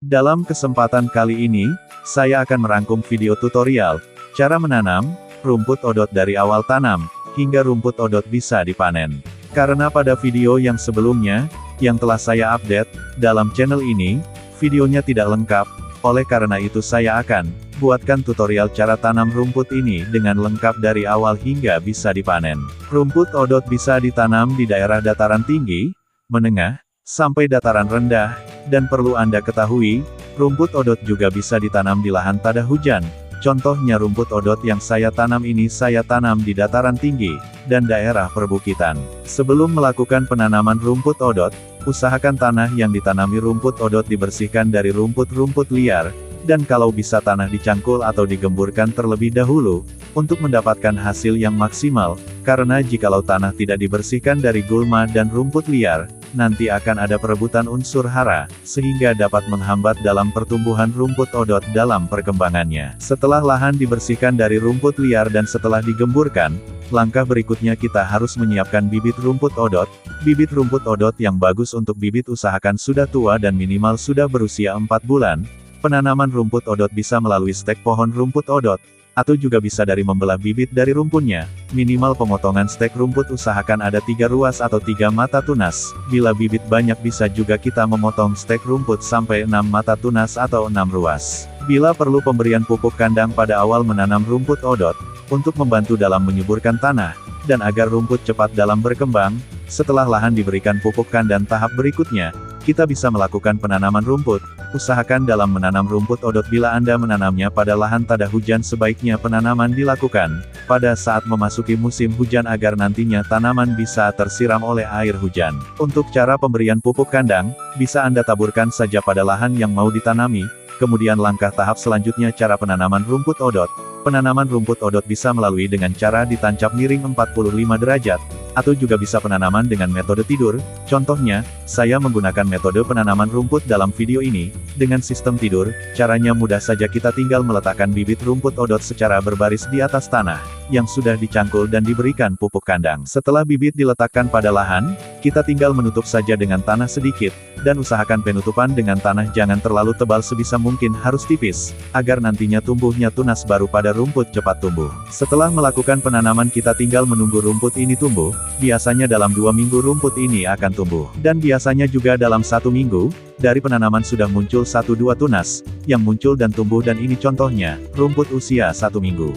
Dalam kesempatan kali ini, saya akan merangkum video tutorial, cara menanam, rumput odot dari awal tanam, hingga rumput odot bisa dipanen. Karena pada video yang sebelumnya, yang telah saya update, dalam channel ini, videonya tidak lengkap, oleh karena itu saya akan buatkan tutorial cara tanam rumput ini dengan lengkap dari awal hingga bisa dipanen. Rumput odot bisa ditanam di daerah dataran tinggi, menengah, sampai dataran rendah, dan perlu Anda ketahui, rumput odot juga bisa ditanam di lahan tada hujan. Contohnya rumput odot yang saya tanam ini saya tanam di dataran tinggi, dan daerah perbukitan. Sebelum melakukan penanaman rumput odot, usahakan tanah yang ditanami rumput odot dibersihkan dari rumput-rumput liar, dan kalau bisa tanah dicangkul atau digemburkan terlebih dahulu, untuk mendapatkan hasil yang maksimal, karena jikalau tanah tidak dibersihkan dari gulma dan rumput liar, nanti akan ada perebutan unsur hara, sehingga dapat menghambat dalam pertumbuhan rumput odot dalam perkembangannya. Setelah lahan dibersihkan dari rumput liar dan setelah digemburkan, langkah berikutnya kita harus menyiapkan bibit rumput odot. Bibit rumput odot yang bagus untuk bibit usahakan sudah tua dan minimal sudah berusia 4 bulan. Penanaman rumput odot bisa melalui stek pohon rumput odot, atau juga bisa dari membelah bibit dari rumpunnya. Minimal pemotongan stek rumput usahakan ada 3 ruas atau 3 mata tunas. Bila bibit banyak bisa juga kita memotong stek rumput sampai 6 mata tunas atau 6 ruas. Bila perlu pemberian pupuk kandang pada awal menanam rumput odot, untuk membantu dalam menyuburkan tanah, dan agar rumput cepat dalam berkembang. Setelah lahan diberikan pupuk kandang tahap berikutnya, kita bisa melakukan penanaman rumput. Usahakan dalam menanam rumput odot bila Anda menanamnya pada lahan tada hujan sebaiknya penanaman dilakukan pada saat memasuki musim hujan agar nantinya tanaman bisa tersiram oleh air hujan. Untuk cara pemberian pupuk kandang, bisa Anda taburkan saja pada lahan yang mau ditanami. Kemudian langkah tahap selanjutnya cara penanaman rumput odot. Penanaman rumput odot bisa melalui dengan cara ditancap miring 45 derajat, atau juga bisa penanaman dengan metode tidur. Contohnya, saya menggunakan metode penanaman rumput dalam video ini. Dengan sistem tidur, caranya mudah saja, kita tinggal meletakkan bibit rumput odot secara berbaris di atas tanah, yang sudah dicangkul dan diberikan pupuk kandang. Setelah bibit diletakkan pada lahan, kita tinggal menutup saja dengan tanah sedikit, dan usahakan penutupan dengan tanah jangan terlalu tebal, sebisa mungkin harus tipis, agar nantinya tumbuhnya tunas baru pada rumput cepat tumbuh. Setelah melakukan penanaman kita tinggal menunggu rumput ini tumbuh. Biasanya dalam 2 minggu rumput ini akan tumbuh. Dan biasanya juga dalam 1 minggu, dari penanaman sudah muncul 1-2 tunas, yang muncul dan tumbuh, dan ini contohnya, rumput usia 1 minggu.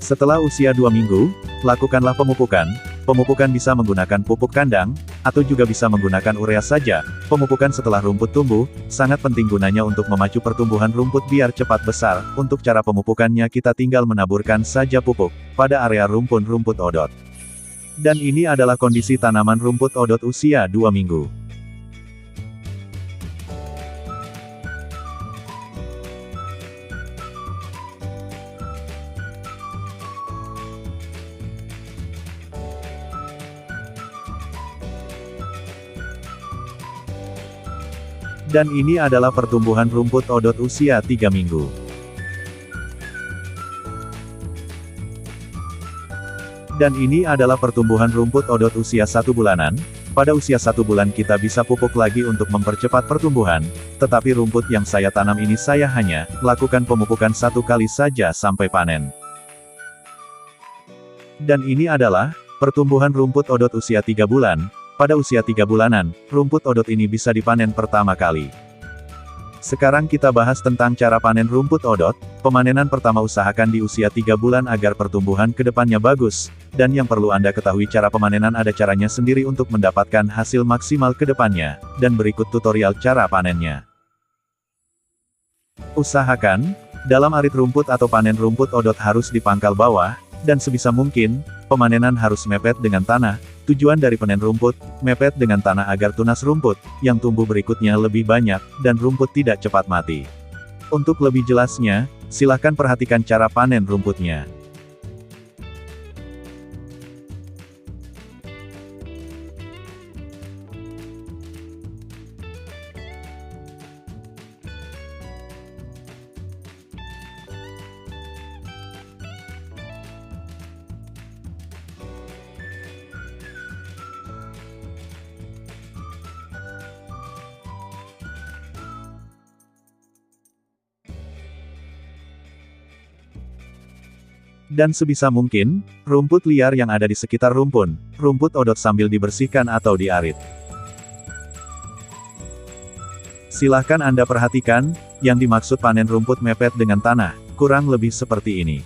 Setelah usia 2 minggu, lakukanlah pemupukan. Pemupukan bisa menggunakan pupuk kandang, atau juga bisa menggunakan urea saja. Pemupukan setelah rumput tumbuh, sangat penting gunanya untuk memacu pertumbuhan rumput biar cepat besar. Untuk cara pemupukannya kita tinggal menaburkan saja pupuk, pada area rumput odot. Dan ini adalah kondisi tanaman rumput odot usia 2 minggu. Dan ini adalah pertumbuhan rumput odot usia 3 minggu. Dan ini adalah pertumbuhan rumput odot usia 1 bulanan. Pada usia 1 bulan kita bisa pupuk lagi untuk mempercepat pertumbuhan, tetapi rumput yang saya tanam ini saya hanya lakukan pemupukan 1 kali saja sampai panen. Dan ini adalah pertumbuhan rumput odot usia 3 bulan. Pada usia 3 bulanan, rumput odot ini bisa dipanen pertama kali. Sekarang kita bahas tentang cara panen rumput odot. Pemanenan pertama usahakan di usia 3 bulan agar pertumbuhan ke depannya bagus. Dan yang perlu Anda ketahui, cara pemanenan ada caranya sendiri untuk mendapatkan hasil maksimal ke depannya. Dan berikut tutorial cara panennya. Usahakan, dalam arit rumput atau panen rumput odot harus di pangkal bawah, dan sebisa mungkin, pemanenan harus mepet dengan tanah. Tujuan dari panen rumput, mepet dengan tanah agar tunas rumput, yang tumbuh berikutnya lebih banyak, dan rumput tidak cepat mati. Untuk lebih jelasnya, silahkan perhatikan cara panen rumputnya. Dan sebisa mungkin, rumput liar yang ada di sekitar rumput odot sambil dibersihkan atau diarit. Silahkan Anda perhatikan, yang dimaksud panen rumput mepet dengan tanah, kurang lebih seperti ini.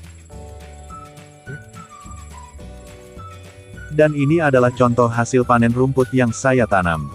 Dan ini adalah contoh hasil panen rumput yang saya tanam.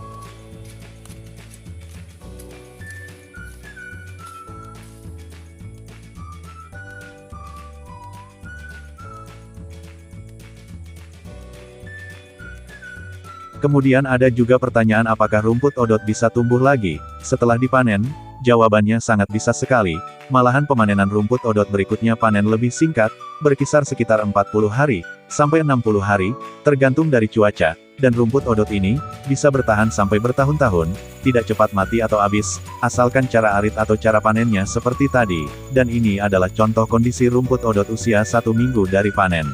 Kemudian ada juga pertanyaan apakah rumput odot bisa tumbuh lagi, setelah dipanen? Jawabannya sangat bisa sekali, malahan pemanenan rumput odot berikutnya panen lebih singkat, berkisar sekitar 40 hari, sampai 60 hari, tergantung dari cuaca, dan rumput odot ini, bisa bertahan sampai bertahun-tahun, tidak cepat mati atau habis, asalkan cara arit atau cara panennya seperti tadi, dan ini adalah contoh kondisi rumput odot usia 1 minggu dari panen.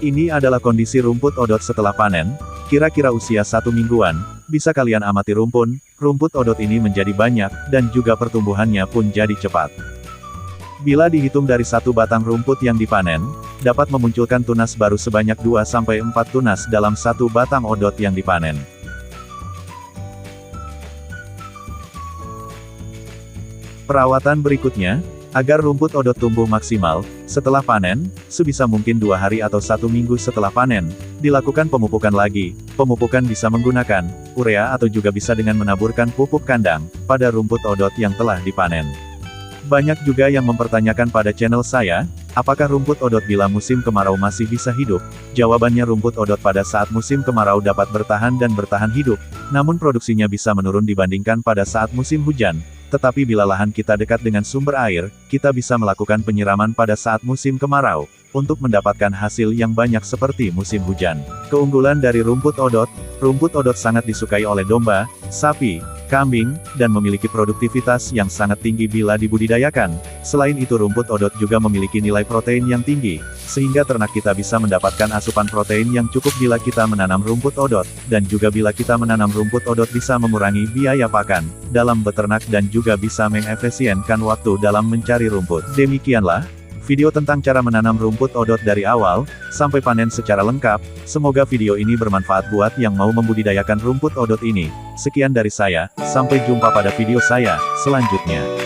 Ini adalah kondisi rumput odot setelah panen, kira-kira usia 1 mingguan, bisa kalian amati rumput odot ini menjadi banyak, dan juga pertumbuhannya pun jadi cepat. Bila dihitung dari satu batang rumput yang dipanen, dapat memunculkan tunas baru sebanyak 2-4 tunas dalam satu batang odot yang dipanen. Perawatan berikutnya, agar rumput odot tumbuh maksimal, setelah panen, sebisa mungkin 2 hari atau 1 minggu setelah panen, dilakukan pemupukan lagi. Pemupukan bisa menggunakan urea atau juga bisa dengan menaburkan pupuk kandang pada rumput odot yang telah dipanen. Banyak juga yang mempertanyakan pada channel saya, apakah rumput odot bila musim kemarau masih bisa hidup? Jawabannya rumput odot pada saat musim kemarau dapat bertahan dan bertahan hidup, namun produksinya bisa menurun dibandingkan pada saat musim hujan. Tetapi bila lahan kita dekat dengan sumber air, kita bisa melakukan penyiraman pada saat musim kemarau, untuk mendapatkan hasil yang banyak seperti musim hujan. Keunggulan dari rumput odot sangat disukai oleh domba, sapi, kambing, dan memiliki produktivitas yang sangat tinggi bila dibudidayakan. Selain itu rumput odot juga memiliki nilai protein yang tinggi, sehingga ternak kita bisa mendapatkan asupan protein yang cukup bila kita menanam rumput odot, dan juga bila kita menanam rumput odot bisa mengurangi biaya pakan dalam beternak dan juga bisa mengefisienkan waktu dalam mencari rumput. Demikianlah video tentang cara menanam rumput odot dari awal sampai panen secara lengkap. Semoga video ini bermanfaat buat yang mau membudidayakan rumput odot ini. Sekian dari saya, sampai jumpa pada video saya selanjutnya.